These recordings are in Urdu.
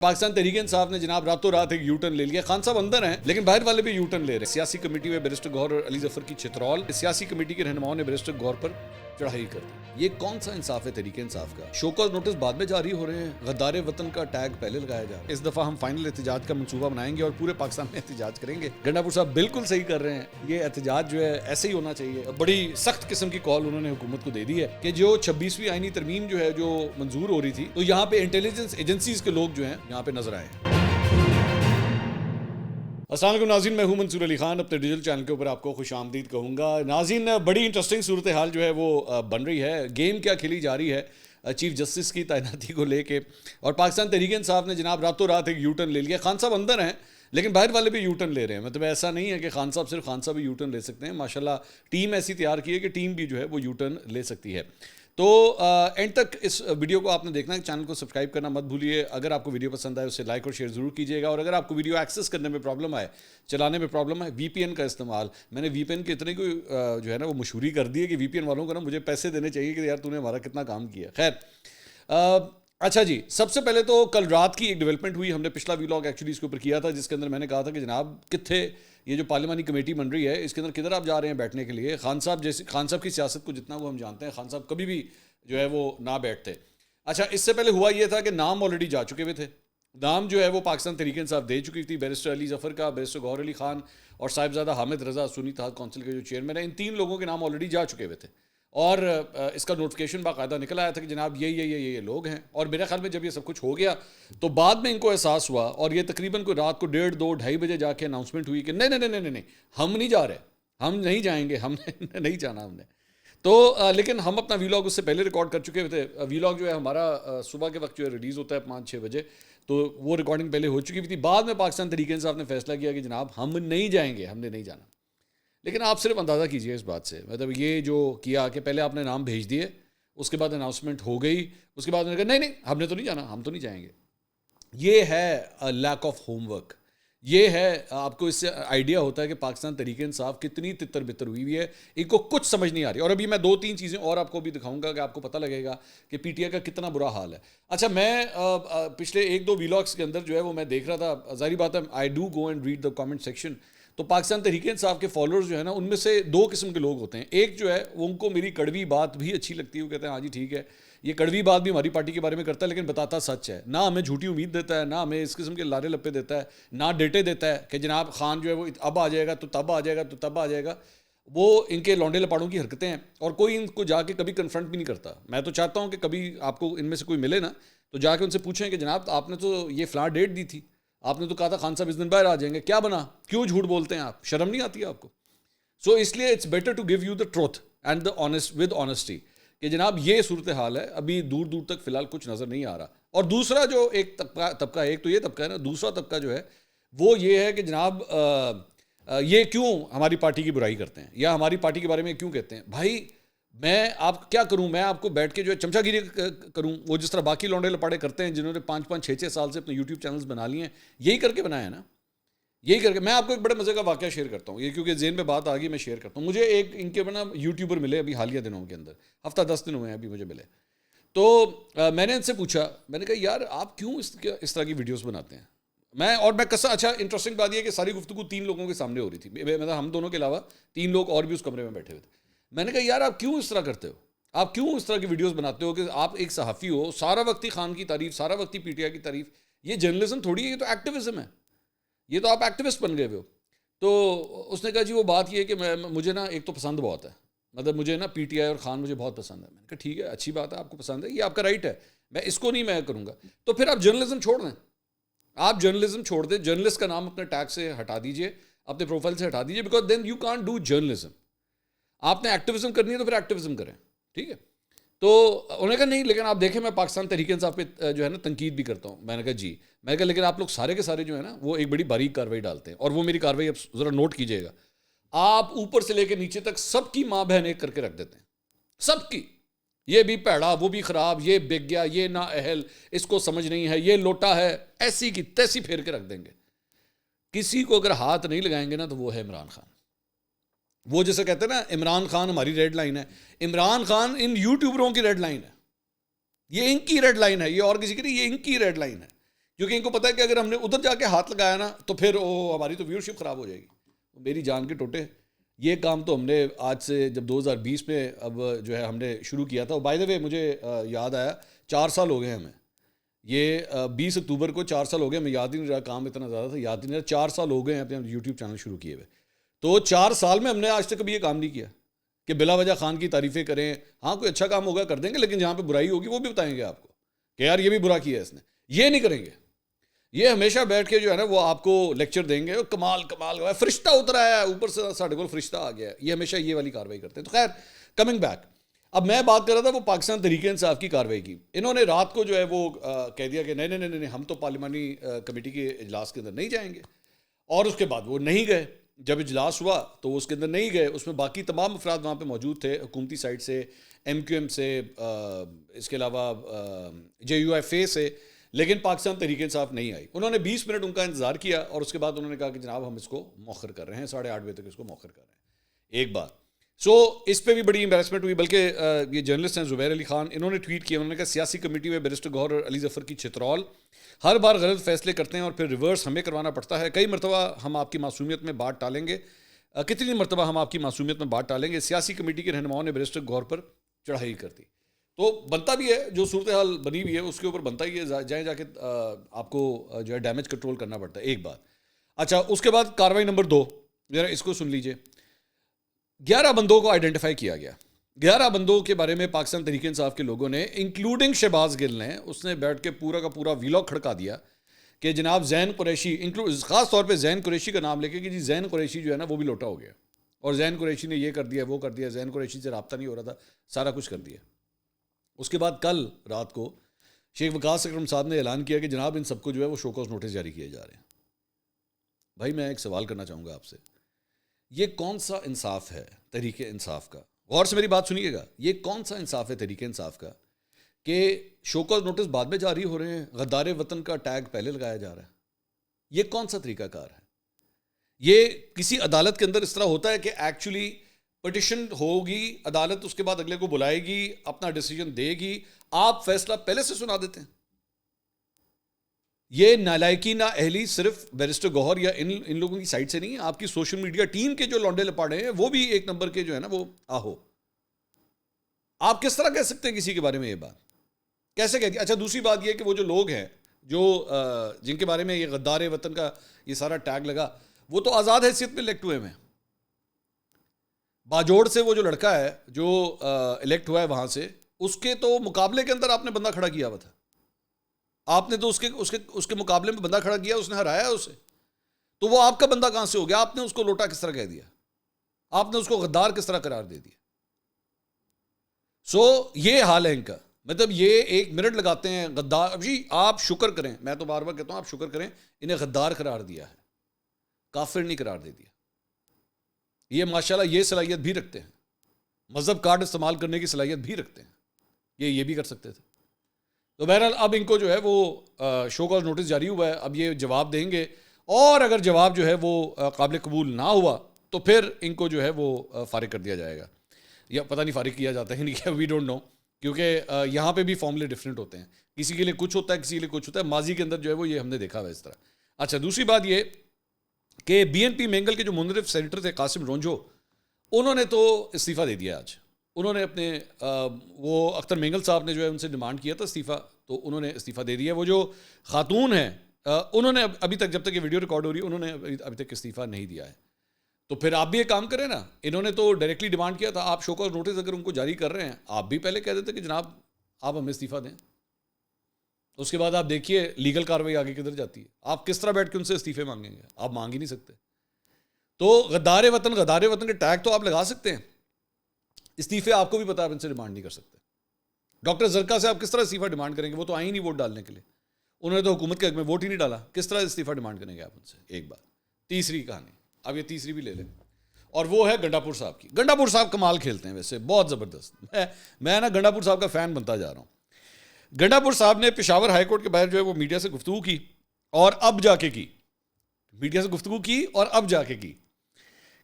پاکستان تحریک انصاف نے جناب راتوں رات ایک یو ٹرن لے لیا. خان صاحب اندر ہیں لیکن باہر والے بھی یو ٹرن لے رہے ہیں. سیاسی کمیٹی میں بیرسٹر گوہر اور علی ظفر کی چترول. سیاسی کمیٹی کے رہنماؤں نے بیرسٹر گوہر پر چڑھائی کر دی. یہ کون سا انصاف ہے تحریک انصاف کا؟ شو کاز نوٹس بعد میں جاری ہو رہے ہیں, غدار وطن کا ٹیگ پہلے لگایا جا رہا ہے. اس دفعہ ہم فائنل احتجاج کا منصوبہ بنائیں گے اور پورے پاکستان میں احتجاج کریں گے. گنڈا پور صاحب بالکل صحیح کر رہے ہیں, یہ احتجاج جو ہے ایسے ہی ہونا چاہیے. بڑی سخت قسم کی کال انہوں نے حکومت کو دے دی ہے کہ جو 26ویں آئینی ترمیم جو ہے جو منظور ہو رہی تھی, تو یہاں پہ انٹیلیجنس ایجنسیز کے لوگ جو ہیں یہاں پہ نظر آئے. السلام علیکم ناظرین, میں ہوں منصور علی خان. اپنے ڈیجیٹل چینل کے اوپر آپ کو خوش آمدید کہوں گا. ناظرین, بڑی انٹرسٹنگ صورتحال جو ہے وہ بن رہی ہے. گیم کیا کھیلی جا رہی ہے چیف جسٹس کی تعیناتی کو لے کے, اور پاکستان تحریک انصاف نے جناب راتوں رات ایک یو ٹرن لے لیا. خان صاحب اندر ہیں لیکن باہر والے بھی یو ٹرن لے رہے ہیں. مطلب ایسا نہیں ہے کہ خان صاحب بھی یو ٹرن لے سکتے ہیں. ماشاءاللہ ٹیم ایسی تیار کی ہے کہ ٹیم بھی جو ہے وہ یو ٹرن لے سکتی ہے. تو اینڈ تک اس ویڈیو کو آپ نے دیکھنا ہے. چینل کو سبسکرائب کرنا مت بھولیے. اگر آپ کو ویڈیو پسند آئے اسے لائک اور شیئر ضرور کیجیے گا. اور اگر آپ کو ویڈیو ایکسیس کرنے میں پرابلم آئے, چلانے میں پرابلم ہے, وی پی این کا استعمال. میں نے وی پی این کے اتنے کوئی جو ہے نا وہ مشہوری کر دی ہے کہ وی پی این والوں کو نا مجھے پیسے دینے چاہیے کہ یار تو نے ہمارا کتنا کام کیا. خیر اچھا جی, سب سے پہلے تو کل رات کی ایک ڈیولپمنٹ ہوئی. ہم نے پچھلا ویلاگ ایکچولی اس کے اوپر کیا تھا جس کے اندر میں نے کہا تھا کہ جناب کتنے یہ جو پارلیمانی کمیٹی بن رہی ہے اس کے اندر کدھر آپ جا رہے ہیں بیٹھنے کے لیے. خان صاحب کی سیاست کو جتنا وہ ہم جانتے ہیں, خان صاحب کبھی بھی جو ہے وہ نہ بیٹھتے. اچھا, اس سے پہلے ہوا یہ تھا کہ نام آلریڈی جا چکے ہوئے تھے. نام جو ہے وہ پاکستان تحریک انصاف دے چکی تھی. بیرسٹر علی ظفر کا, بیرسٹر گوہر علی خان اور صاحبزادہ حامد رضا سنی اتحاد کونسل کے جو چیئرمین ہیں, ان تین لوگوں کے نام آلریڈی جا چکے ہوئے تھے. اور اس کا نوٹیفکیشن باقاعدہ نکل آیا تھا کہ جناب یہ لوگ ہیں. اور میرے خیال میں جب یہ سب کچھ ہو گیا تو بعد میں ان کو احساس ہوا, اور یہ تقریباً کوئی رات کو 1:30 2 2:30 بجے جا کے اناؤنسمنٹ ہوئی کہ نہیں ہم نہیں جا رہے, ہم نہیں جائیں گے, ہم نے نہیں جانا ہم نے. تو لیکن ہم اپنا ویلاگ اس سے پہلے ریکارڈ کر چکے تھے. ویلاگ جو ہے ہمارا صبح کے وقت جو ہے ریلیز ہوتا ہے 5-6 بجے, تو وہ ریکارڈنگ پہلے ہو چکی تھی. بعد میں پاکستان تحریک انصاف نے فیصلہ کیا کہ جناب ہم نہیں جائیں گے, ہم نے نہیں جانا. لیکن آپ صرف اندازہ کیجئے اس بات سے, مطلب یہ جو کیا کہ پہلے آپ نے نام بھیج دیے, اس کے بعد اناؤنسمنٹ ہو گئی, اس کے بعد انہوں نے کہا نہیں ہم نے تو نہیں جانا, ہم تو نہیں جائیں گے. یہ ہے لیک آف ہوم ورک. یہ ہے, آپ کو اس سے آئیڈیا ہوتا ہے کہ پاکستان تحریک انصاف کتنی تتر بتر ہوئی ہے. ان کو کچھ سمجھ نہیں آ رہی. اور ابھی میں 2-3 چیزیں اور آپ کو بھی دکھاؤں گا کہ آپ کو پتہ لگے گا کہ پی ٹی آئی کا کتنا برا حال ہے. اچھا, میں پچھلے 1-2 ویلاگس کے اندر جو ہے وہ میں دیکھ رہا تھا. ظاہری بات ہے I do go and read the comment section. تو پاکستان تحریک انصاف کے فالوورز جو ہے نا, ان میں سے 2 قسم کے لوگ ہوتے ہیں. ایک جو ہے وہ ان کو میری کڑوی بات بھی اچھی لگتی ہے, وہ کہتے ہیں ہاں جی ٹھیک ہے, یہ کڑوی بات بھی ہماری پارٹی کے بارے میں کرتا ہے لیکن بتاتا سچ ہے. نہ ہمیں جھوٹی امید دیتا ہے, نہ ہمیں اس قسم کے لارے لپے دیتا ہے, نہ ڈیٹے دیتا ہے کہ جناب خان جو ہے وہ اب آ جائے گا تو تب آ جائے گا تو تب آ جائے گا. وہ ان کے لونڈے لپاڑوں کی حرکتیں ہیں, اور کوئی ان کو جا کے کبھی کنفرنٹ بھی نہیں کرتا. میں تو چاہتا ہوں کہ کبھی آپ کو ان میں سے کوئی ملے نا, تو جا کے ان سے پوچھیں کہ جناب آپ نے تو یہ فلاں ڈیٹ دی تھی, آپ نے تو کہا تھا خان صاحب اس دن باہر آ جائیں گے, کیا بنا, کیوں جھوٹ بولتے ہیں آپ, شرم نہیں آتی ہے آپ کو؟ سو اس لیے it's better to give you the truth and the honest with honesty کہ جناب یہ صورتحال ہے. ابھی دور دور تک فی الحال کچھ نظر نہیں آ رہا. اور دوسرا جو ایک طبقہ ایک تو یہ طبقہ ہے نا, دوسرا طبقہ جو ہے وہ یہ ہے کہ جناب یہ کیوں ہماری پارٹی کی برائی کرتے ہیں یا ہماری پارٹی کے بارے میں کیوں کہتے ہیں. بھائی میں آپ کیا کروں, میں آپ کو بیٹھ کے جو ہے چمچہ گیری کروں, وہ جس طرح باقی لونڈے لپاڑے کرتے ہیں جنہوں نے 5-5 6-6 سال سے اپنے یوٹیوب چینلز بنا لیے ہیں, یہی کر کے بنایا ہے نا, یہی کر کے. میں آپ کو ایک بڑے مزے کا واقعہ شیئر کرتا ہوں, یہ کیونکہ ذہن میں بات آ گئی میں شیئر کرتا ہوں. مجھے ایک ان کے نا یوٹیوبر ملے ابھی حالیہ دنوں کے اندر, ہفتہ 10 دن ہوئے ہیں ابھی مجھے ملے. تو میں نے ان سے پوچھا, میں نے کہا یار آپ کیوں اس طرح کی ویڈیوز بناتے ہیں. میں اچھا انٹرسٹنگ بات یہ ہے کہ ساری گفتگو 3 لوگوں کے سامنے ہو رہی تھی, مطلب ہم دونوں کے علاوہ 3 لوگ اور بھی اس کمرے میں بیٹھے ہوئے تھے. میں نے کہا یار آپ کیوں اس طرح کرتے ہو, آپ کیوں اس طرح کی ویڈیوز بناتے ہو کہ آپ ایک صحافی ہو, سارا وقت ہی خان کی تعریف, سارا وقت ہی پی ٹی آئی کی تعریف. یہ جرنلزم تھوڑی ہے, یہ تو ایکٹیوزم ہے, یہ تو آپ ایکٹیوسٹ بن گئے ہوئے ہو. تو اس نے کہا جی وہ بات یہ ہے کہ مجھے نا ایک تو پسند بہت ہے, مطلب مجھے نا پی ٹی آئی اور خان مجھے بہت پسند ہے. میں نے کہا ٹھیک ہے اچھی بات ہے, آپ کو پسند ہے, یہ آپ کا رائٹ ہے, میں اس کو نہیں میں کروں گا. تو پھر آپ جرنلزم چھوڑ دیں, آپ جرنلزم چھوڑ دیں, جرنلسٹ کا نام اپنے ٹیگ سے ہٹا دیجئے, اپنے پروفائل سے ہٹا دیجئے, because then you can't do journalism. آپ نے ایکٹیوزم کرنی ہے تو پھر ایکٹیوزم کریں, ٹھیک ہے. تو انہوں نے کہا نہیں لیکن آپ دیکھیں میں پاکستان تحریک انصاف پہ جو ہے نا تنقید بھی کرتا ہوں. میں نے کہا جی, میں نے کہا لیکن آپ لوگ سارے کے سارے جو ہے نا وہ ایک بڑی باریک کارروائی ڈالتے ہیں, اور وہ میری کارروائی اب ذرا نوٹ کیجیے گا. آپ اوپر سے لے کے نیچے تک سب کی ماں بہن ایک کر کے رکھ دیتے ہیں, سب کی, یہ بھی پیڑا وہ بھی خراب, یہ بک گیا, یہ نا اہل, اس کو سمجھ نہیں ہے, یہ لوٹا ہے, ایسی کی تیسی پھیر کے رکھ دیں گے. کسی کو اگر ہاتھ نہیں لگائیں گے نا تو وہ ہے عمران خان. وہ جیسے کہتے ہیں نا عمران خان ہماری ریڈ لائن ہے, عمران خان ان یوٹیوبروں کی ریڈ لائن ہے, یہ ان کی ریڈ لائن ہے, یہ اور کسی کی نہیں, یہ ان کی ریڈ لائن ہے. کیونکہ ان کو پتہ ہے کہ اگر ہم نے ادھر جا کے ہاتھ لگایا نا تو پھر ہماری تو ویورشپ خراب ہو جائے گی. میری جان کے ٹوٹے یہ کام تو ہم نے آج سے جب 2020 میں اب جو ہے ہم نے شروع کیا تھا. بائی دا وے مجھے یاد آیا 4 سال ہو گئے ہمیں, یہ 20 اکتوبر کو 4 سال ہو گئے, ہمیں یاد ہی نہیں رہا, کام اتنا زیادہ تھا یاد ہی نہیں رہا. 4 سال ہو گئے ہیں اپنے یوٹیوب چینل شروع کیے ہوئے. تو 4 سال میں ہم نے آج تک کبھی یہ کام نہیں کیا کہ بلا وجہ خان کی تعریفیں کریں. ہاں کوئی اچھا کام ہوگا کر دیں گے, لیکن جہاں پہ برائی ہوگی وہ بھی بتائیں گے آپ کو کہ یار یہ بھی برا کیا ہے اس نے. یہ نہیں کریں گے. یہ ہمیشہ بیٹھ کے جو ہے نا وہ آپ کو لیکچر دیں گے, کمال فرشتہ اترا ہے اوپر سے, ساڑھے کو فرشتہ آ گیا ہے. یہ ہمیشہ یہ والی کاروائی کرتے ہیں. تو خیر کمنگ بیک, اب میں بات کر رہا تھا وہ پاکستان تحریک انصاف کی کاروائی کی. انہوں نے رات کو جو ہے وہ کہہ دیا کہ نہیں ہم تو پارلیمانی کمیٹی کے اجلاس کے اندر نہیں جائیں گے, اور اس کے بعد وہ نہیں گئے. جب اجلاس ہوا تو اس کے اندر نہیں گئے. اس میں باقی تمام افراد وہاں پہ موجود تھے, حکومتی سائڈ سے, ایم کیو ایم سے, اس کے علاوہ جے یو ایف اے سے, لیکن پاکستان تحریک انصاف نہیں آئی. انہوں نے 20 منٹ ان کا انتظار کیا اور اس کے بعد انہوں نے کہا کہ جناب ہم اس کو مؤخر کر رہے ہیں, 8:30 بجے تک اس کو مؤخر کر رہے ہیں. ایک بات سو اس پہ بھی بڑی امبیرسمنٹ ہوئی. بلکہ یہ جرنلسٹ ہیں زبیر علی خان, انہوں نے ٹویٹ کیا, انہوں نے کہا سیاسی کمیٹی میں بیرسٹر گوہر اور علی ظفر کی چترول, ہر بار غلط فیصلے کرتے ہیں اور پھر ریورس ہمیں کروانا پڑتا ہے. کئی مرتبہ ہم آپ کی معصومیت میں بات ٹالیں گے, کتنی مرتبہ ہم آپ کی معصومیت میں بات ٹالیں گے. سیاسی کمیٹی کے رہنماؤں نے بیرسٹر گوہر پر چڑھائی کر دی. تو بنتا بھی ہے, جو صورتحال بنی ہوئی ہے اس کے اوپر بنتا ہی ہے, جائیں جا کے آپ کو جو ہے ڈیمیج کنٹرول کرنا پڑتا ہے. ایک بات. اچھا اس کے بعد کاروائی نمبر 2 ذرا اس کو سن لیجئے. 11 بندوں کو آئیڈینٹیفائی کیا گیا. 11 بندوں کے بارے میں پاکستان تحریک انصاف کے لوگوں نے, انکلوڈنگ شہباز گل نے, اس نے بیٹھ کے پورا کا پورا ویلاگ کھڑکا دیا کہ جناب زین قریشی, خاص طور پہ زین قریشی کا نام لے کے کہ جی زین قریشی جو ہے نا وہ بھی لوٹا ہو گیا, اور زین قریشی نے یہ کر دیا وہ کر دیا, زین قریشی سے رابطہ نہیں ہو رہا تھا, سارا کچھ کر دیا. اس کے بعد کل رات کو شیخ وقاص اکرم صاحب نے اعلان کیا کہ جناب ان سب کو جو ہے وہ شو کاز نوٹس جاری کیے جا رہے ہیں. بھائی میں ایک سوال کرنا چاہوں گا آپ سے, یہ کون سا انصاف ہے تحریک انصاف کا؟ غور سے میری بات سنیے گا. یہ کون سا انصاف ہے تحریک انصاف کا کہ شو کاز نوٹس بعد میں جاری ہو رہے ہیں, غدار وطن کا ٹیگ پہلے لگایا جا رہا ہے؟ یہ کون سا طریقہ کار ہے؟ یہ کسی عدالت کے اندر اس طرح ہوتا ہے کہ ایکچولی پٹیشن ہوگی, عدالت اس کے بعد اگلے کو بلائے گی, اپنا ڈیسیجن دے گی, آپ فیصلہ پہلے سے سنا دیتے ہیں. یہ نالائکی نا اہلی صرف بیرسٹر گوہر یا ان لوگوں کی سائڈ سے نہیں ہے, آپ کی سوشل میڈیا ٹیم کے جو لونڈے لپاڑے ہیں وہ بھی ایک نمبر کے جو ہے نا وہ آہو. آپ کس طرح کہہ سکتے ہیں کسی کے بارے میں یہ بات؟ کیسے کہتی؟ اچھا دوسری بات یہ کہ وہ جو لوگ ہیں جو جن کے بارے میں یہ غدار وطن کا یہ سارا ٹیگ لگا, وہ تو آزاد حیثیت میں الیکٹ ہوئے ہیں. باجوڑ سے وہ جو لڑکا ہے جو الیکٹ ہوا ہے وہاں سے, اس کے تو مقابلے کے اندر آپ نے بندہ کھڑا کیا ہوا تھا. آپ نے تو اس کے مقابلے میں بندہ کھڑا کیا, اس نے ہرایا اسے, تو وہ آپ کا بندہ کہاں سے ہو گیا؟ آپ نے اس کو لوٹا کس طرح کہہ دیا؟ آپ نے اس کو غدار کس طرح قرار دے دیا؟ سو یہ حال ہے ان کا. مطلب یہ 1 منٹ لگاتے ہیں غدار. جی آپ شکر کریں, میں تو بار بار کہتا ہوں آپ شکر کریں, انہیں غدار قرار دیا ہے, کافر نہیں قرار دے دیا. یہ ماشاءاللہ یہ صلاحیت بھی رکھتے ہیں, مذہب کارڈ استعمال کرنے کی صلاحیت بھی رکھتے ہیں, یہ بھی کر سکتے تھے. تو بہرحال اب ان کو جو ہے وہ شو کاز نوٹس جاری ہوا ہے, اب یہ جواب دیں گے, اور اگر جواب جو ہے وہ قابل قبول نہ ہوا تو پھر ان کو جو ہے وہ فارغ کر دیا جائے گا, یا پتہ نہیں فارغ کیا جاتا ہے نہیں کیا, وی ڈونٹ نو, کیونکہ یہاں پہ بھی فارمولے ڈفرینٹ ہوتے ہیں, کسی کے لیے کچھ ہوتا ہے کسی کے لیے کچھ ہوتا ہے. ماضی کے اندر جو ہے وہ یہ ہم نے دیکھا ہوا اس طرح. اچھا دوسری بات یہ کہ بی این پی مینگل کے جو منصرف سینیٹر تھے قاسم رونجو, انہوں نے تو استعفیٰ دے دیا آج. انہوں نے اپنے وہ اختر مینگل صاحب نے جو ہے ان سے ڈیمانڈ کیا تھا استعفیٰ, تو انہوں نے استعفیٰ دے دیا. وہ جو خاتون ہیں انہوں نے ابھی تک, جب تک یہ ویڈیو ریکارڈ ہو رہی ہے, انہوں نے ابھی تک استعفیٰ نہیں دیا ہے. تو پھر آپ بھی ایک کام کریں نا, انہوں نے تو ڈائریکٹلی ڈیمانڈ کیا تھا, آپ شو کاز نوٹس اگر ان کو جاری کر رہے ہیں آپ بھی پہلے کہہ دیتے کہ جناب آپ ہمیں استعفیٰ دیں. اس کے بعد آپ دیکھیے لیگل کاروائی آگے کدھر جاتی ہے. آپ کس طرح بیٹھ کے ان سے استعفے مانگیں گے؟ آپ مانگ ہی نہیں سکتے. تو غدار وطن کے ٹیگ تو آپ لگا سکتے ہیں, استعفے آپ کو بھی پتا, آپ ان سے ڈیمانڈ نہیں کر سکتے. ڈاکٹر زرکا سے آپ کس طرح استعفیٰ ڈیمانڈ کریں گے؟ وہ تو آئیں ہی نہیں ووٹ ڈالنے کے لیے, انہوں نے تو حکومت کے حق میں ووٹ ہی نہیں ڈالا, کس طرح استعفیٰ ڈیمانڈ کریں گے آپ ان سے؟ ایک بات. تیسری کہانی, اب یہ تیسری بھی لے لیں, اور وہ ہے گنڈا پور صاحب کی. گنڈا پور صاحب کمال کھیلتے ہیں ویسے, بہت زبردست. میں نا گنڈا پور صاحب کا فین بنتا جا رہا ہوں. گنڈا پور صاحب نے پشاور ہائی کورٹ کے باہر جو ہے وہ میڈیا سے گفتگو کی, اور اب جا کے کی, میڈیا سے گفتگو کی اور اب جا کے کی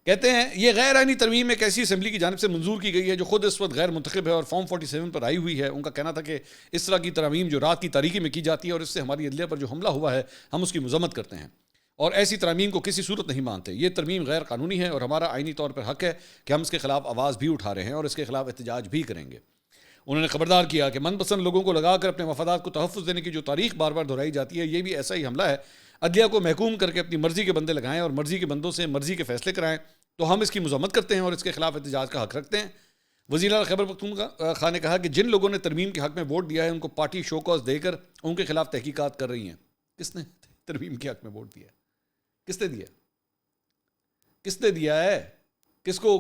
کہتے ہیں یہ غیر آئینی ترمیم ایک ایسی اسمبلی کی جانب سے منظور کی گئی ہے جو خود اس وقت غیر منتخب ہے اور فارم 47 پر آئی ہوئی ہے. ان کا کہنا تھا کہ اس طرح کی ترامیم جو رات کی تاریکی میں کی جاتی ہے اور اس سے ہماری عدلیہ پر جو حملہ ہوا ہے ہم اس کی مذمت کرتے ہیں اور ایسی ترامیم کو کسی صورت نہیں مانتے. یہ ترمیم غیر قانونی ہے اور ہمارا آئینی طور پر حق ہے کہ ہم اس کے خلاف آواز بھی اٹھا رہے ہیں اور اس کے خلاف احتجاج بھی کریں گے. انہوں نے خبردار کیا کہ من پسند لوگوں کو لگا کر اپنے مفادات کو تحفظ دینے کی جو تاریخ بار بار دہرائی جاتی ہے یہ بھی ایسا ہی حملہ ہے. عدلیہ کو محکوم کر کے اپنی مرضی کے بندے لگائیں اور مرضی کے بندوں سے مرضی کے فیصلے کرائیں تو ہم اس کی مذمت کرتے ہیں اور اس کے خلاف احتجاج کا حق رکھتے ہیں. وزیر اعلیٰ خیبر پختونخوا نے کہا کہ جن لوگوں نے ترمیم کے حق میں ووٹ دیا ہے ان کو پارٹی شو کاز دے کر ان کے خلاف تحقیقات کر رہی ہیں. کس نے ترمیم کے حق میں ووٹ دیا ہے؟ کس نے دیا؟ کس نے دیا ہے؟ کس کو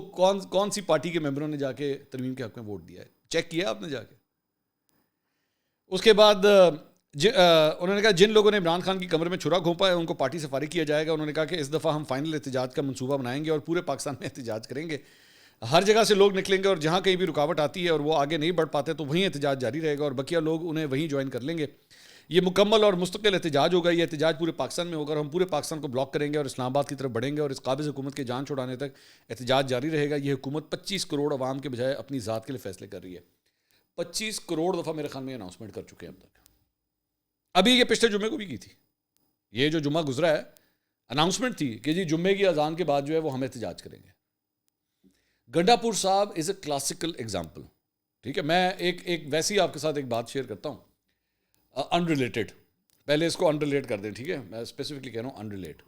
کون سی پارٹی کے ممبروں نے جا کے ترمیم کے حق میں ووٹ دیا ہے؟ چیک کیا آپ نے جا کے؟ اس کے بعد انہوں نے کہا جن لوگوں نے عمران خان کی کمر میں چھرا گھونپا ہے ان کو پارٹی سے فارغ کیا جائے گا. انہوں نے کہا کہ اس دفعہ ہم فائنل احتجاج کا منصوبہ بنائیں گے اور پورے پاکستان میں احتجاج کریں گے. ہر جگہ سے لوگ نکلیں گے اور جہاں کہیں بھی رکاوٹ آتی ہے اور وہ آگے نہیں بڑھ پاتے تو وہیں احتجاج جاری رہے گا اور بقیہ لوگ انہیں وہیں جوائن کر لیں گے. یہ مکمل اور مستقل احتجاج ہوگا. یہ احتجاج پورے پاکستان میں ہوگا اور ہم پورے پاکستان کو بلاک کریں گے اور اسلام آباد کی طرف بڑھیں گے اور اس قابض حکومت کے جان چھڑانے تک احتجاج جاری رہے گا. یہ حکومت 25 کروڑ عوام کے بجائے اپنی ذات کے لیے فیصلے کر رہی ہے. 25 کروڑ دفعہ میرے خیال میں اناؤنسمنٹ کر چکے ہیں اب تک. ابھی یہ پچھلے جمعے کو بھی کی تھی. یہ جو جمعہ گزرا ہے اناؤنسمنٹ تھی کہ جی جمعے کی اذان کے بعد جو ہے وہ ہم احتجاج کریں گے. گنڈا پور صاحب از اے کلاسیکل ایگزامپل. ٹھیک ہے, میں ایک ویسی آپ کے ساتھ ایک بات شیئر کرتا ہوں ان ریلیٹڈ. پہلے اس کو ان ریلیٹ کر دیں, ٹھیک ہے, میں اسپیسیفکلی کہہ رہا ہوں ان ریلیٹ.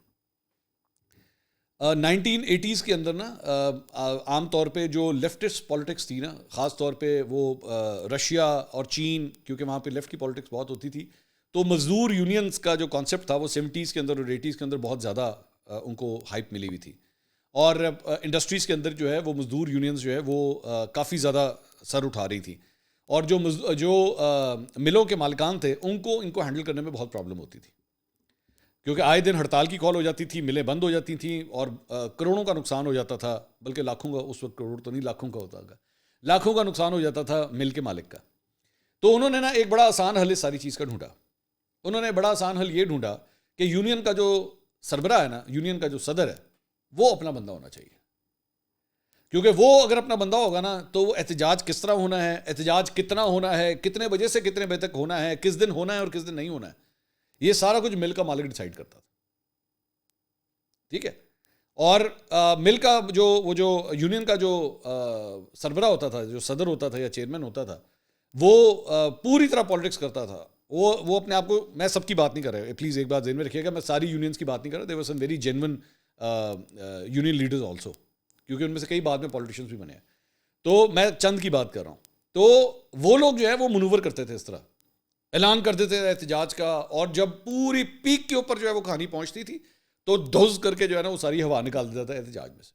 1980s کے اندر نا عام طور پہ جو لیفٹسٹ پالیٹکس تھی نا, خاص طور پہ وہ رشیا اور چین, کیونکہ وہاں پہ لیفٹ کی پالیٹکس بہت ہوتی تھی, تو مزدور یونینز کا جو کانسیپٹ تھا وہ 70s کے اندر اور 80s کے اندر بہت زیادہ ان کو ہائپ ملی ہوئی تھی. اور انڈسٹریز کے اندر جو ہے وہ مزدور یونینز جو ہے وہ کافی زیادہ سر اٹھا رہی تھی اور جو ملوں کے مالکان تھے ان کو ہینڈل کرنے میں بہت پرابلم ہوتی تھی کیونکہ آئے دن ہڑتال کی کال ہو جاتی تھی, ملیں بند ہو جاتی تھیں اور کروڑوں کا نقصان ہو جاتا تھا, بلکہ لاکھوں کا, اس وقت کروڑ تو نہیں لاکھوں کا ہوتا ہوگا, لاکھوں کا نقصان ہو جاتا تھا مل کے مالک کا. تو انہوں نے نا ایک بڑا آسان حل اس ساری چیز کا ڈھونڈا. انہوں نے بڑا آسان حل یہ ڈھونڈا کہ یونین کا جو سربراہ ہے نا, یونین کا جو صدر ہے وہ اپنا بندہ ہونا چاہیے, کیونکہ وہ اگر اپنا بندہ ہوگا نا تو وہ احتجاج کس طرح ہونا ہے, احتجاج کتنا ہونا ہے, کتنے بجے سے کتنے بجے تک ہونا ہے, کس دن ہونا ہے اور کس دن نہیں ہونا ہے, یہ سارا کچھ مل کا مالک ڈیسائیڈ کرتا تھا. ٹھیک ہے, اور مل کا وہ جو یونین کا جو سربراہ ہوتا تھا, جو صدر ہوتا تھا یا چیئرمین ہوتا تھا, وہ پوری طرح پالیٹکس کرتا تھا. وہ اپنے آپ کو, میں سب کی بات نہیں کر رہا, پلیز ایک بات ذہن میں رکھیے گا, میں ساری یونینس کی بات نہیں کر رہا, there were some very genuine union leaders also, کیونکہ ان میں سے کئی بعد میں پالیٹیشینس بھی بنے ہیں, تو میں چند کی بات کر رہا ہوں. تو وہ لوگ جو ہے وہ منور کرتے تھے, اس طرح اعلان کر دیتے تھے احتجاج کا, اور جب پوری پیک کے اوپر جو ہے وہ کہانی پہنچتی تھی تو دھوز کر کے جو ہے نا وہ ساری ہوا نکال دیتا تھا احتجاج میں سے.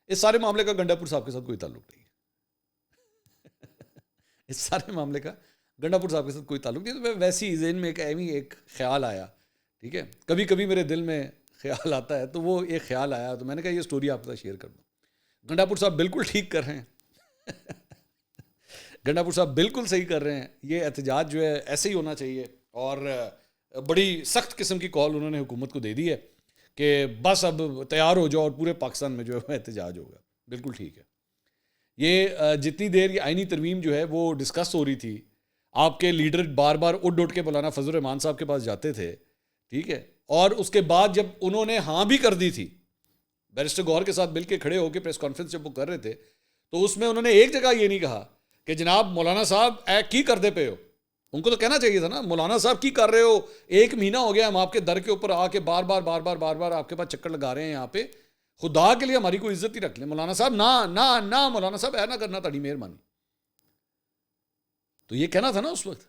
اس سارے معاملے کا گنڈا پور صاحب کے ساتھ کوئی تعلق نہیں ہے. اس سارے معاملے کا گنڈا پور صاحب کے ساتھ کوئی تعلق نہیں. تو میں ویسی ذہن میں ایک خیال آیا, ٹھیک ہے, کبھی کبھی میرے دل میں خیال آتا ہے, تو وہ ایک خیال آیا تو میں نے کہا یہ سٹوری آپ کے ساتھ شیئر کر دوں. گنڈا پور صاحب بالکل ٹھیک کر رہے ہیں. گنڈا پور صاحب بالکل صحیح کر رہے ہیں. یہ احتجاج جو ہے ایسے ہی ہونا چاہیے, اور بڑی سخت قسم کی کال انہوں نے حکومت کو دے دی ہے کہ بس اب تیار ہو جاؤ اور پورے پاکستان میں جو ہے احتجاج ہوگا. بالکل ٹھیک ہے. یہ جتنی دیر یہ آئینی ترمیم جو ہے وہ ڈسکس ہو رہی تھی, آپ کے لیڈر بار بار اٹھ کے مولانا فضل الرحمان صاحب کے پاس جاتے تھے, ٹھیک ہے, اور اس کے بعد جب انہوں نے ہاں بھی کر دی تھی, بیرسٹر گوہر کے ساتھ مل کے کھڑے ہو کے پریس کانفرنس جب وہ کر رہے تھے, تو اس میں انہوں نے ایک جگہ یہ نہیں کہا کہ جناب مولانا صاحب اے کی کر دے پے ہو. ان کو تو کہنا چاہیے تھا نا, مولانا صاحب کی کر رہے ہو, 1 مہینہ ہو گیا ہم آپ کے در کے اوپر آ کے بار بار آپ کے پاس چکر لگا رہے ہیں یہاں پہ, خدا کے لیے ہماری کوئی عزت ہی رکھ لیں مولانا صاحب. نہ مولانا صاحب ایسا نہ کرنا, تاڑی مہربانی. تو یہ کہنا تھا نا اس وقت.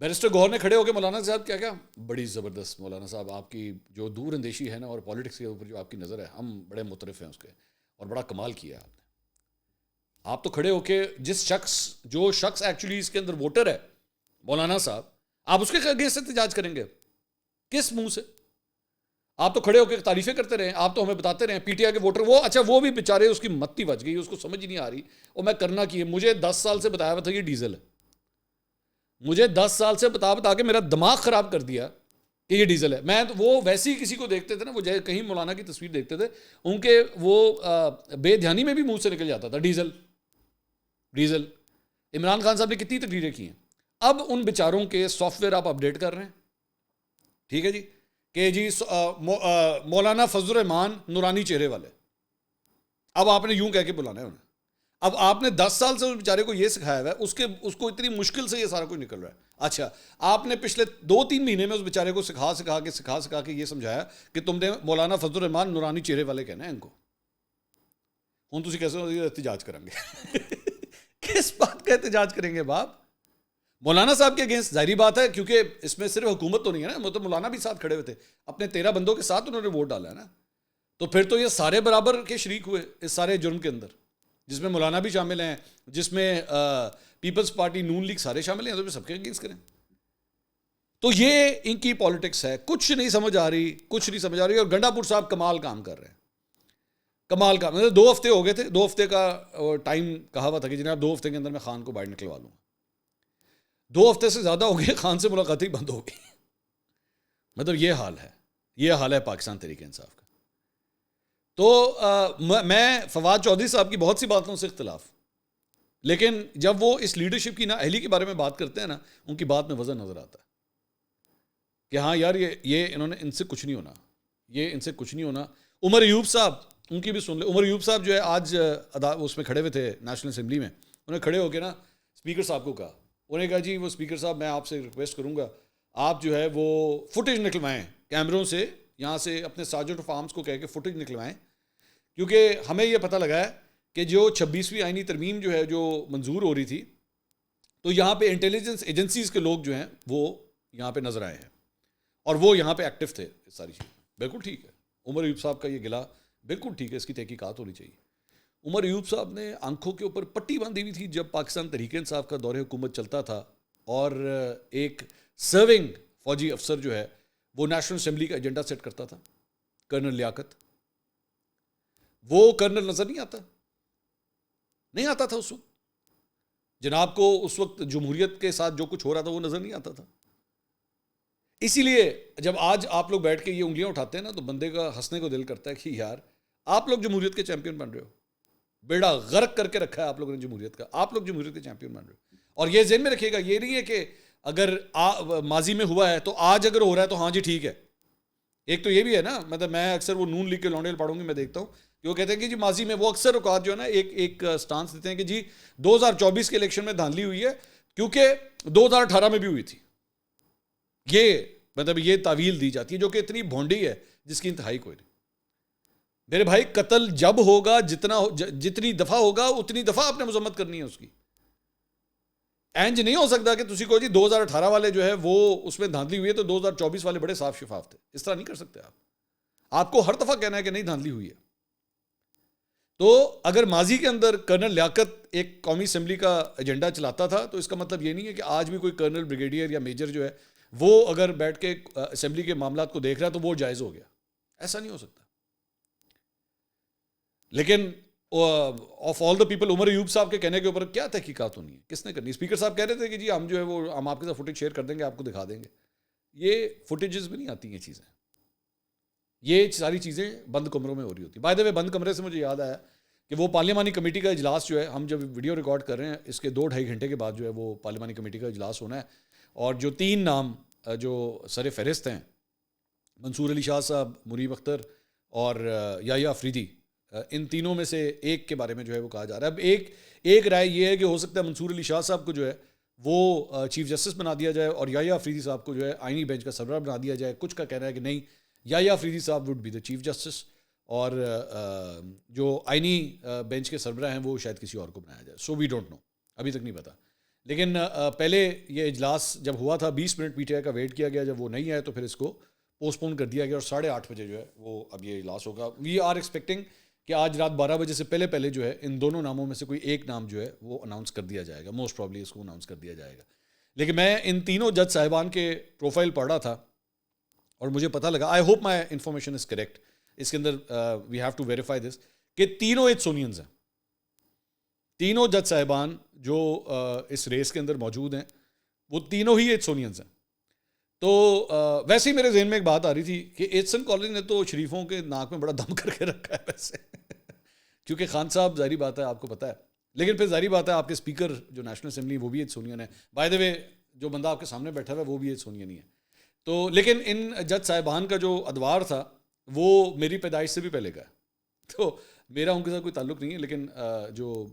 بیرسٹر گوہر نے کھڑے ہو کے مولانا صاحب کیا بڑی زبردست مولانا صاحب, آپ کی جو دور اندیشی ہے نا اور پالیٹکس کے اوپر جو آپ کی نظر ہے, ہم بڑے مترف ہیں اس کے, اور بڑا کمال کیا آپ نے. آپ تو کھڑے ہو کے جو شخص ایکچولی اس کے اندر ووٹر ہے مولانا صاحب, آپ اس کے اگینسٹ احتجاج کریں گے کس منہ سے؟ آپ تو کھڑے ہو کے تعریفیں کرتے رہے, آپ تو ہمیں بتاتے رہے پی ٹی آئی کے ووٹر وہ بھی بیچارے, اس کی متی بچ گئی, اس کو سمجھ ہی نہیں آ رہی, اور میں کرنا کی ہے. مجھے 10 سال سے بتایا ہوا تھا یہ ڈیزل ہے, مجھے 10 سال سے بتا کے میرا دماغ خراب کر دیا کہ یہ ڈیزل ہے. میں تو وہ ویسے ہی کسی کو دیکھتے تھے نا, وہ جائے کہیں مولانا کی تصویر دیکھتے تھے, ان کے وہ بے دھیانی میں بھی منہ سے نکل جاتا تھا ڈیزل ڈیزل. عمران خان صاحب نے کتنی تقریریں کی ہیں. اب ان بیچاروں کے سافٹ ویئر آپ اپڈیٹ کر رہے ہیں, ٹھیک ہے جی, کہ جی مولانا فضل الرحمان نورانی چہرے والے, اب آپ نے یوں کہہ کے بلانا ہے انہیں. اب آپ نے 10 سال سے اس بیچارے کو یہ سکھایا ہوا ہے, اس کو اتنی مشکل سے یہ سارا کچھ نکل رہا ہے. اچھا, آپ نے پچھلے 2-3 مہینے میں اس بیچارے کو سکھا کے یہ سمجھایا کہ تم نے مولانا فضل الرحمان نورانی چہرے والے کہنا ہے ان کو. ہوں تسی کیسے احتجاج کریں گے کس بات کا احتجاج کریں گے باپ؟ مولانا صاحب کے اگینسٹ ظاہری بات ہے, کیونکہ اس میں صرف حکومت تو نہیں ہے نا, مطلب مولانا بھی ساتھ کھڑے ہوئے تھے, اپنے 13 بندوں کے ساتھ انہوں نے ووٹ ڈالا ہے نا. تو پھر تو یہ سارے برابر کے شریک ہوئے اس سارے جرم کے اندر, جس میں مولانا بھی شامل ہیں, جس میں پیپلز پارٹی نون لیگ سارے شامل ہیں, تو سب کے اگینسٹ کریں. تو یہ ان کی پالیٹکس ہے, کچھ نہیں سمجھ آ رہی. اور گنڈا پور صاحب کمال کام کر رہے ہیں, کمال کا. مطلب 2 ہفتے ہو گئے تھے, 2 ہفتے کا ٹائم کہا ہوا تھا کہ جناب 2 ہفتے کے اندر میں خان کو باہر نکلوا لوں. 2 ہفتے سے زیادہ ہو گئے, خان سے ملاقات ہی بند ہو گئی. مطلب یہ حال ہے پاکستان تحریک انصاف کا. تو میں فواد چودھری صاحب کی بہت سی باتوں سے اختلاف, لیکن جب وہ اس لیڈرشپ کی نااہلی کے بارے میں بات کرتے ہیں نا, ان کی بات میں وزن نظر آتا ہے کہ ہاں یار یہ انہوں نے ان سے کچھ نہیں ہونا. عمر ایوب صاحب, ان کی بھی سن لیں. عمر ایوب صاحب جو ہے آج اس میں کھڑے ہوئے تھے نیشنل اسمبلی میں, انہیں کھڑے ہو کے نا اسپیکر صاحب کو کہا, انہیں کہا جی وہ اسپیکر صاحب میں آپ سے ریکویسٹ کروں گا آپ جو ہے وہ فوٹیج نکلوائیں کیمروں سے, یہاں سے اپنے سارجنٹ آف آرمز کو کہہ کے فوٹیج نکلوائیں, کیونکہ ہمیں یہ پتہ لگا ہے کہ جو 26ویں آئینی ترمیم جو ہے جو منظور ہو رہی تھی, تو یہاں پہ انٹیلیجنس ایجنسیز کے لوگ جو ہیں وہ یہاں پہ نظر آئے ہیں, اور وہ یہاں پہ ایکٹیو تھے. ساری چیز بالکل ٹھیک ہے. عمر ایوب صاحب کا یہ گلا بالکل ٹھیک ہے, اس کی تحقیقات ہونی چاہیے. عمر ایوب صاحب نے آنکھوں کے اوپر پٹی باندھی ہوئی تھی جب پاکستان تحریک انصاف کا دور حکومت چلتا تھا, اور ایک سرونگ فوجی افسر جو ہے وہ نیشنل اسمبلی کا ایجنڈا سیٹ کرتا تھا, کرنل لیاقت. وہ کرنل نظر نہیں آتا تھا اس وقت. جناب کو اس وقت جمہوریت کے ساتھ جو کچھ ہو رہا تھا وہ نظر نہیں آتا تھا. اسی لیے جب آج آپ لوگ بیٹھ کے یہ انگلیاں اٹھاتے ہیں نا, تو بندے کا ہنسنے کو دل کرتا ہے کہ یار آپ لوگ جمہوریت کے چیمپئن بن رہے ہو, بیڑا غرق کر کے رکھا ہے آپ لوگوں نے جمہوریت کا, آپ لوگ جمہوریت کے چیمپئن بن رہے ہو. اور یہ ذہن میں رکھیے گا, یہ نہیں ہے کہ اگر ماضی میں ہوا ہے تو آج اگر ہو رہا ہے تو ہاں جی ٹھیک ہے. ایک تو یہ بھی ہے نا, مطلب میں اکثر وہ نون لیگ کے لونڈے پڑھوں گی, میں دیکھتا ہوں کہ وہ کہتے ہیں کہ جی ماضی میں, وہ اکثر اوقات جو ہے نا ایک سٹانس دیتے ہیں کہ جی 2024 کے الیکشن میں دھاندلی ہوئی ہے کیونکہ 2018 میں بھی ہوئی تھی. یہ مطلب یہ تعویل دی جاتی ہے جو کہ اتنی بھونڈی ہے جس کی انتہائی کوئی نہیں. میرے بھائی قتل جب ہوگا, جتنی دفعہ ہوگا اتنی دفعہ آپ نے مذمت کرنی ہے اس کی. اینج نہیں ہو سکتا کہ تسی کو جی 2018 والے جو ہے وہ اس میں دھاندلی ہوئی ہے تو 2024 والے بڑے صاف شفاف تھے. اس طرح نہیں کر سکتے آپ کو ہر دفعہ کہنا ہے کہ نہیں دھاندلی ہوئی ہے. تو اگر ماضی کے اندر کرنل لیاقت ایک قومی اسمبلی کا ایجنڈا چلاتا تھا, تو اس کا مطلب یہ نہیں ہے کہ آج بھی کوئی کرنل, بریگیڈیئر یا میجر جو ہے وہ اگر بیٹھ کے اسمبلی کے معاملات کو دیکھ رہا ہے تو وہ جائز ہو گیا. ایسا نہیں ہو سکتا. لیکن of all the people, Omar Ayub صاحب کے کہنے کے اوپر کیا تحقیقات ہونی ہے, کس نے کرنی؟ اسپیکر صاحب کہہ رہے تھے کہ جی ہم جو ہے وہ ہم آپ کے ساتھ فوٹیج شیئر کر دیں گے, آپ کو دکھا دیں گے. یہ فوٹیجز میں نہیں آتی ہیں چیزیں, یہ ساری چیزیں بند کمروں میں ہو رہی ہوتی. بائی دا وے بند کمرے سے مجھے یاد آیا کہ وہ پارلیمانی کمیٹی کا اجلاس جو ہے, ہم جب ویڈیو ریکارڈ کر رہے ہیں اس کے 2-2.5 گھنٹے کے بعد جو ہے وہ پارلیمانی کمیٹی کا اجلاس ہونا ہے, اور جو 3 نام جو سر فہرست ہیں, منصور علی شاہ صاحب, منیب اختر اور یحییٰ آفریدی, ان تینوں میں سے ایک کے بارے میں جو ہے وہ کہا جا رہا ہے. اب ایک رائے یہ ہے کہ ہو سکتا ہے منصور علی شاہ صاحب کو جو ہے وہ چیف جسٹس بنا دیا جائے, اور یحییٰ آفریدی صاحب کو جو ہے آئینی بینچ کا سربراہ بنا دیا جائے. کچھ کا کہنا ہے کہ نہیں, یحییٰ آفریدی صاحب would be the chief justice, اور جو آئینی بینچ کے سربراہ ہیں وہ شاید کسی اور کو بنایا جائے. سو وی ڈونٹ نو, ابھی تک نہیں پتا. لیکن پہلے یہ اجلاس جب ہوا تھا 20 منٹ پی ٹی آئی کا ویٹ کیا گیا, جب وہ نہیں آئے تو پھر اس کو پوسٹ پون کر دیا گیا, اور 8:30 بجے جو ہے وہ اب یہ اجلاس ہوگا. وی آر ایکسپیکٹنگ کہ آج رات 12 بجے سے پہلے جو ہے ان دونوں ناموں میں سے کوئی ایک نام جو ہے وہ اناؤنس کر دیا جائے گا. موسٹ پرابلی اس کو اناؤنس کر دیا جائے گا. لیکن میں ان تینوں جج صاحبان کے پروفائل پڑھ رہا تھا اور مجھے پتہ لگا, I hope my information is correct, اس کے اندر we have to verify this, کہ تینوں ایتھسونینز ہیں. تینوں جج صاحبان جو اس ریس کے اندر موجود ہیں وہ تینوں ہی ایتھسونینز ہیں. تو ویسے ہی میرے ذہن میں ایک بات آ رہی تھی کہ ایچسن کالج نے تو شریفوں کے ناک میں بڑا دم کر کے رکھا ہے ویسے کیونکہ خان صاحب ظاہری بات ہے آپ کو پتہ ہے, لیکن پھر ظاہری بات ہے آپ کے اسپیکر جو نیشنل اسمبلی وہ بھی ایچسونین ہے, بائی دا وے جو بندہ آپ کے سامنے بیٹھا ہوا ہے وہ بھی ایچسونین ہی ہے. تو لیکن ان جج صاحبان کا جو ادوار تھا وہ میری پیدائش سے بھی پہلے کا ہے, تو میرا ان کے ساتھ کوئی تعلق نہیں ہے, لیکن جو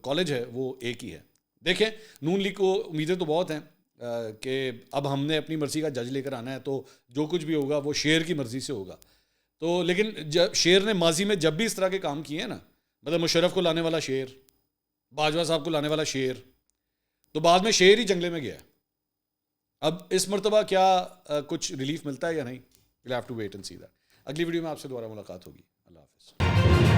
کالج ہے وہ ایک ہی ہے. دیکھیں نون لیگ کو امیدیں تو بہت ہیں کہ اب ہم نے اپنی مرضی کا جج لے کر آنا ہے, تو جو کچھ بھی ہوگا وہ شیر کی مرضی سے ہوگا. تو لیکن شیر نے ماضی میں جب بھی اس طرح کے کام کیے ہیں نا, مطلب مشرف کو لانے والا شیر, باجوہ صاحب کو لانے والا شیر, تو بعد میں شیر ہی جنگلے میں گیا ہے. اب اس مرتبہ کیا کچھ ریلیف ملتا ہے یا نہیں, we'll have to wait and see that. اگلی ویڈیو میں آپ سے دوبارہ ملاقات ہوگی. اللہ حافظ.